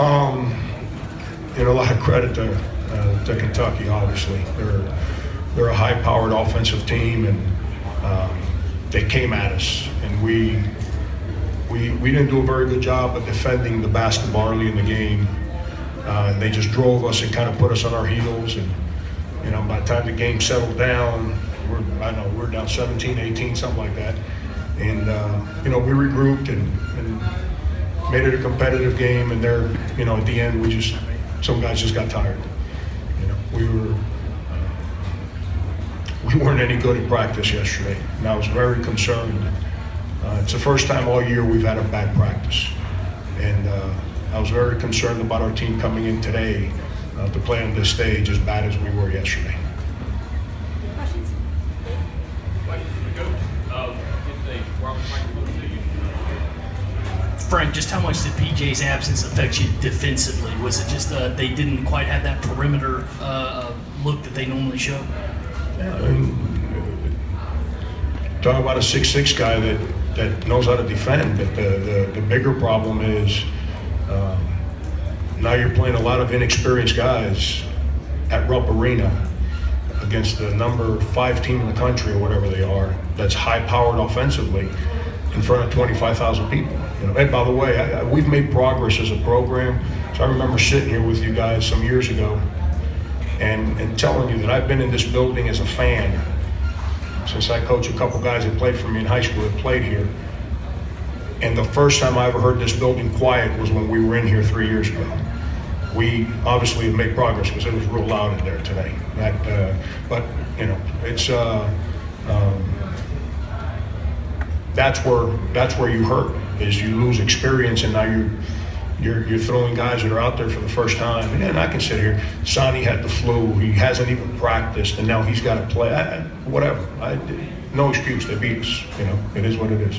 Um, a lot of credit to Kentucky. Obviously, they're a high-powered offensive team, and they came at us, and we didn't do a very good job of defending the basketball early in the game. They just drove us and kind of put us on our heels, and by the time the game settled down, we're down 17, 18, something like that, and we regrouped and made it a competitive game, and there, at the end, some guys just got tired. We weren't any good at practice yesterday, and I was very concerned. It's the first time all year we've had a bad practice, and I was very concerned about our team coming in today to play on this stage as bad as we were yesterday. Questions? Frank, just how much did PJ's absence affect you defensively? Was it just they didn't quite have that perimeter look that they normally show? Yeah, I mean, talking about a 6'6" guy that knows how to defend, but the bigger problem is now you're playing a lot of inexperienced guys at Rupp Arena against the number 5 team in the country or whatever they are, that's high-powered offensively in front of 25,000 people. And by the way, we've made progress as a program. So I remember sitting here with you guys some years ago and telling you that I've been in this building as a fan since I coached a couple guys that played for me in high school that played here. And the first time I ever heard this building quiet was when we were in here 3 years ago. We obviously have made progress because it was real loud in there today. But it's that's where you hurt, is you lose experience, and now you're throwing guys that are out there for the first time. And I can sit here. Sonny had the flu. He hasn't even practiced, and now he's got to play. Whatever. No excuse. They beat us. It is what it is.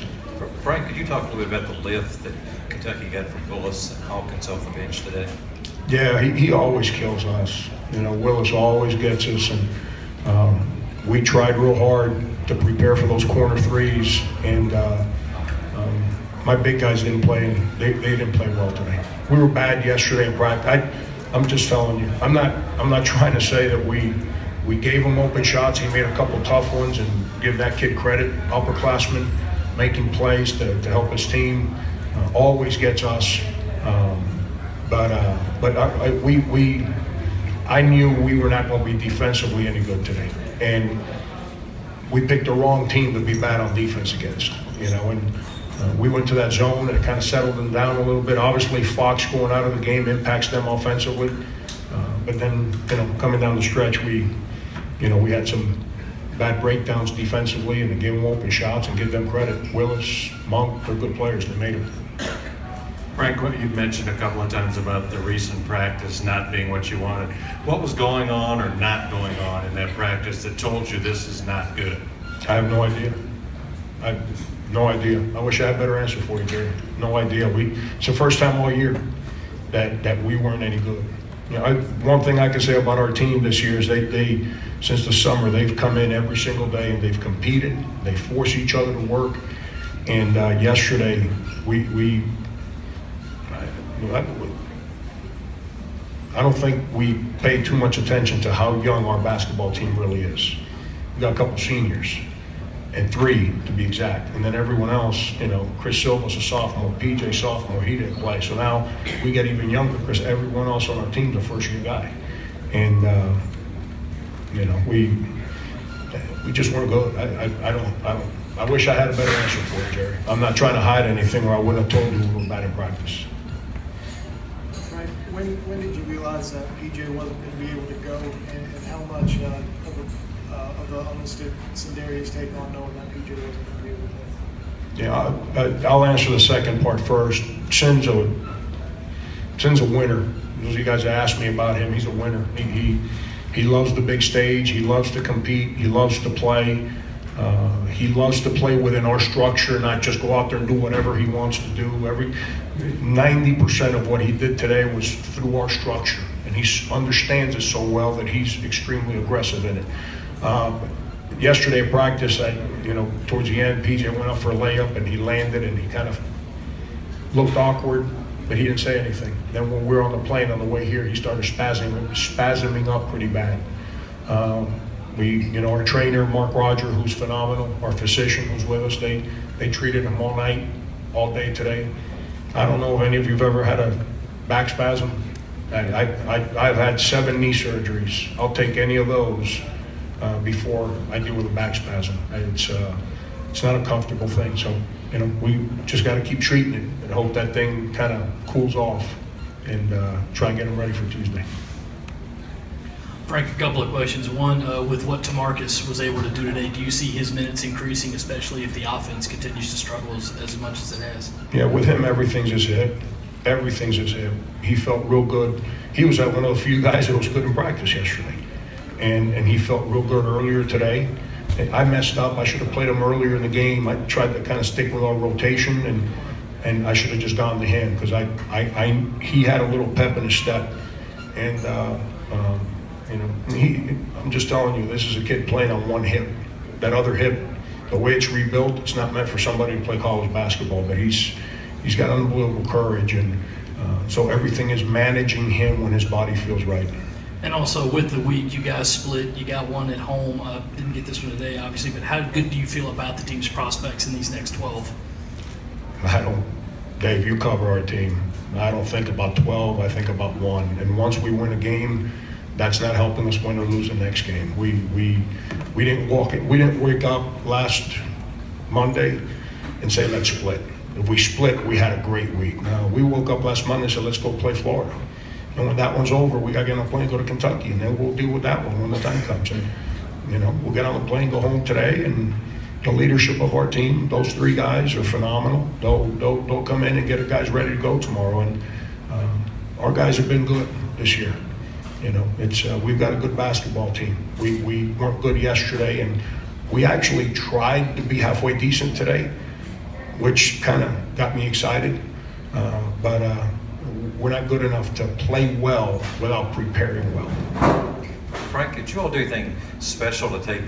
Frank, could you talk a little bit about the lift that Kentucky got from Willis and Hawkins off the bench today? Yeah, he always kills us. Willis always gets us, and we tried real hard to prepare for those corner threes, and my big guys didn't play. They didn't play well today. We were bad yesterday in practice. I'm just telling you. I'm not trying to say that we gave him open shots. He made a couple tough ones, and give that kid credit. Upperclassman making plays to help his team always gets us. But I knew we were not going to be defensively any good today, and we picked the wrong team to be bad on defense against. And we went to that zone, and it kind of settled them down a little bit. Obviously, Fox going out of the game impacts them offensively, but then coming down the stretch, we had some bad breakdowns defensively, and to give them open shots and give them credit. Willis, Monk, they're good players. They made them. Frank, you've mentioned a couple of times about the recent practice not being what you wanted. What was going on or not going on in that practice that told you this is not good? I have no idea. I have no idea. I wish I had a better answer for you, Jerry. No idea. It's the first time all year that we weren't any good. One thing I can say about our team this year is they since the summer, they've come in every single day and they've competed. They force each other to work. And yesterday, I don't think we pay too much attention to how young our basketball team really is. We got a couple seniors, and 3 to be exact. And then everyone else, Chris Silva's a sophomore, PJ sophomore, he didn't play. So now we get even younger because everyone else on our team's a first-year guy. And, we just weren't good. I wish I had a better answer for it, Jerry. I'm not trying to hide anything, or I wouldn't have told you we were bad in practice. When did you realize that PJ wasn't going to be able to go, and how much of the onus did Sindarius take on knowing that PJ wasn't going to be able to play? Yeah, I'll answer the second part first. Sin's a winner. Those of you guys that asked me about him, he's a winner. He loves the big stage. He loves to compete. He loves to play. He loves to play within our structure, not just go out there and do whatever he wants to do. 90% of what he did today was through our structure, and he understands it so well that he's extremely aggressive in it. Yesterday at practice, towards the end, PJ went up for a layup and he landed, and he kind of looked awkward. but he didn't say anything. Then when we were on the plane on the way here, he started spasming up pretty bad. Our trainer, Mark Roger, who's phenomenal, our physician who's with us, they treated him all night, all day today. I don't know if any of you've ever had a back spasm. I've had 7 knee surgeries. I'll take any of those before I deal with a back spasm. It's not a comfortable thing. So, we just got to keep treating it and hope that thing kind of cools off and try and get him ready for Tuesday. Frank, a couple of questions. One, with what TaMarcus was able to do today, do you see his minutes increasing, especially if the offense continues to struggle as much as it has? Yeah, with him, everything's his hip. Everything's his hip. He felt real good. He was one of the few guys that was good in practice yesterday. And he felt real good earlier today. I messed up. I should have played him earlier in the game. I tried to kind of stick with our rotation, and I should have just gone to him because he had a little pep in his step. And, I'm just telling you, this is a kid playing on one hip. That other hip, the way it's rebuilt, it's not meant for somebody to play college basketball, but he's got unbelievable courage, and so everything is managing him when his body feels right. And also with the week, you guys split. You got one at home. Didn't get this one today, obviously, but how good do you feel about the team's prospects in these next 12? Dave, you cover our team. I don't think about 12, I think about 1. And once we win a game, that's not helping us win or lose the next game. We didn't wake up last Monday and say, let's split. If we split, we had a great week. Now, we woke up last Monday and said, let's go play Florida. And when that one's over, we got to get on a plane and go to Kentucky, and then we'll deal with that one when the time comes. And, we'll get on the plane, go home today, and the leadership of our team, those 3 guys are phenomenal. They'll come in and get our guys ready to go tomorrow. And our guys have been good this year. We've got a good basketball team. We weren't good yesterday, and we actually tried to be halfway decent today, which kind of got me excited. But we're not good enough to play well without preparing well. Frank, did you all do anything special to take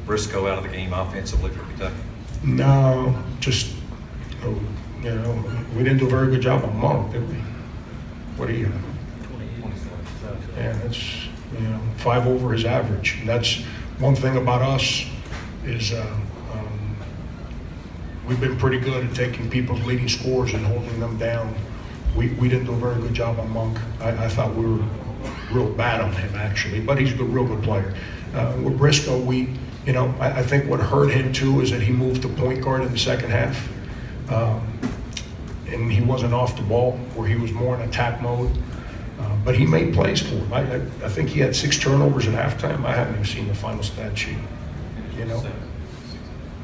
Briscoe out of the game offensively for Kentucky? No, just, we didn't do a very good job on Monk, did we? What do you have? 28. Yeah, that's 5 over his average. And that's one thing about us is we've been pretty good at taking people's leading scores and holding them down. We didn't do a very good job on Monk. I thought we were real bad on him actually, but he's a real good player. With Briscoe, I think what hurt him too is that he moved to point guard in the second half, and he wasn't off the ball where he was more in attack mode. But he made plays for him. I think he had 6 turnovers at halftime. I haven't even seen the final stat sheet.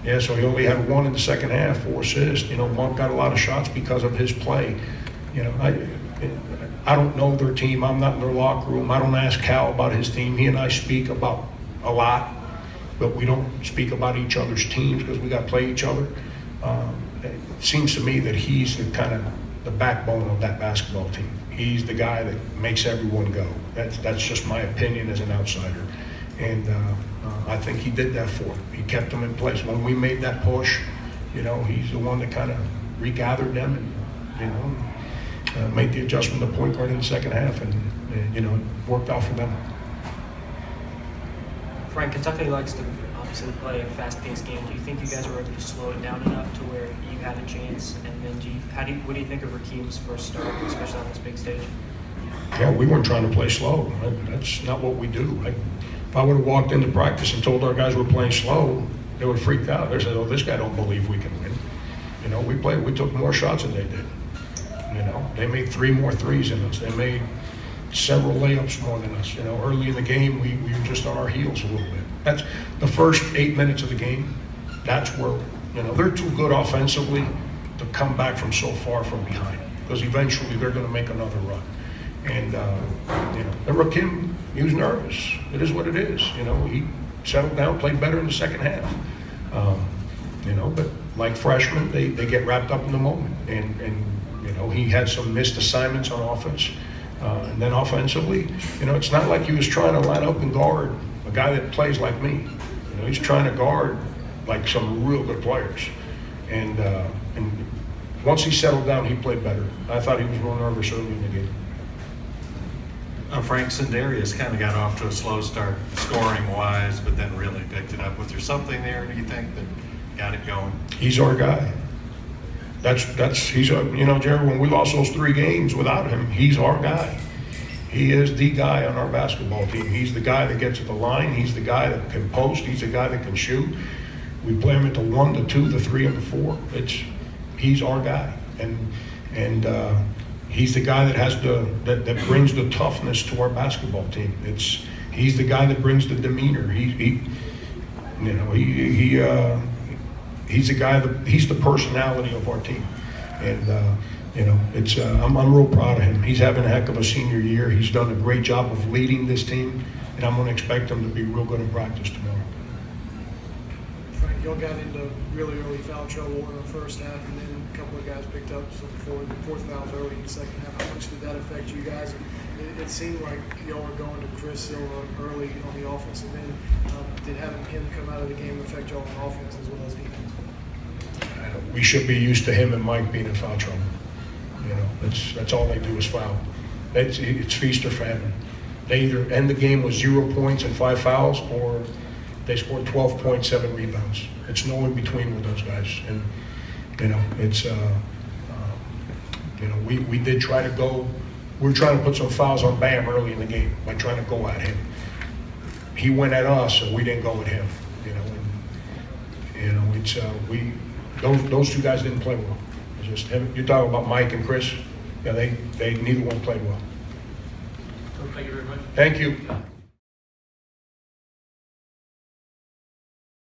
Yeah, so he only had 1 in the second half, 4 assists. Monk got a lot of shots because of his play. I don't know their team. I'm not in their locker room. I don't ask Cal about his team. He and I speak about a lot, but we don't speak about each other's teams because we got to play each other. It seems to me that he's the backbone of that basketball team. He's the guy that makes everyone go. That's just my opinion as an outsider. And I think he did that for him. He kept them in place. When we made that push, he's the one that kind of regathered them and, made the adjustment to point guard in the second half, and it worked out for them. Frank, Kentucky likes to obviously play a fast-paced game. Do you think you guys were able to slow it down enough to where you had a chance? And then what do you think of Rakeem's first start, especially on this big stage? Yeah, we weren't trying to play slow. That's not what we do. If I would have walked into practice and told our guys we're playing slow, they would have freaked out. They said, "Oh, this guy don't believe we can win." We took more shots than they did. They made 3 more threes than us. They made several layups more than us. Early in the game, we were just on our heels a little bit. That's the first 8 minutes of the game. That's where, they're too good offensively to come back from so far from behind, because eventually they're going to make another run. And, Rakeem, he was nervous. It is what it is. He settled down, played better in the second half. But like freshmen, they get wrapped up in the moment. And he had some missed assignments on offense. And then offensively, it's not like he was trying to line up and guard a guy that plays like me. He's trying to guard like some real good players. And once he settled down, he played better. I thought he was real nervous early in the game. Frank Sindarius kind of got off to a slow start scoring-wise, but then really picked it up. Was there something there, do you think, that got it going? He's our guy. He's you know, Jerry, when we lost those 3 games without him, he's our guy. He is the guy on our basketball team. He's the guy that gets to the line. He's the guy that can post. He's the guy that can shoot. We play him at the 1, the 2, the 3, and the 4. He's our guy, and he's the guy that has that brings the toughness to our basketball team. He's the guy that brings the demeanor. He's the guy he's the personality of our team, and I'm real proud of him. He's having a heck of a senior year. He's done a great job of leading this team, and I'm going to expect him to be real good in practice tomorrow. Frank, y'all got into really early foul trouble in the first half, and then a couple of guys picked up some fourth fouls early in the second half. How much did that affect you guys? It seemed like y'all were going to Chris Silva early on the offensive end. Did having him come out of the game affect y'all on offense as well as defense? We should be used to him and Mike being in foul trouble. You know, that's all they do is foul. It's feast or famine. They either end the game with 0 points and 5 fouls, or they score 12 points, 7 rebounds. It's no in between with those guys. And we did try to go. We were trying to put some fouls on Bam early in the game by trying to go at him. He went at us, and we didn't go at him. Those 2 guys didn't play well. It's just him. You're talking about Mike and Chris. Yeah, they neither one played well. Thank you very much. Thank you.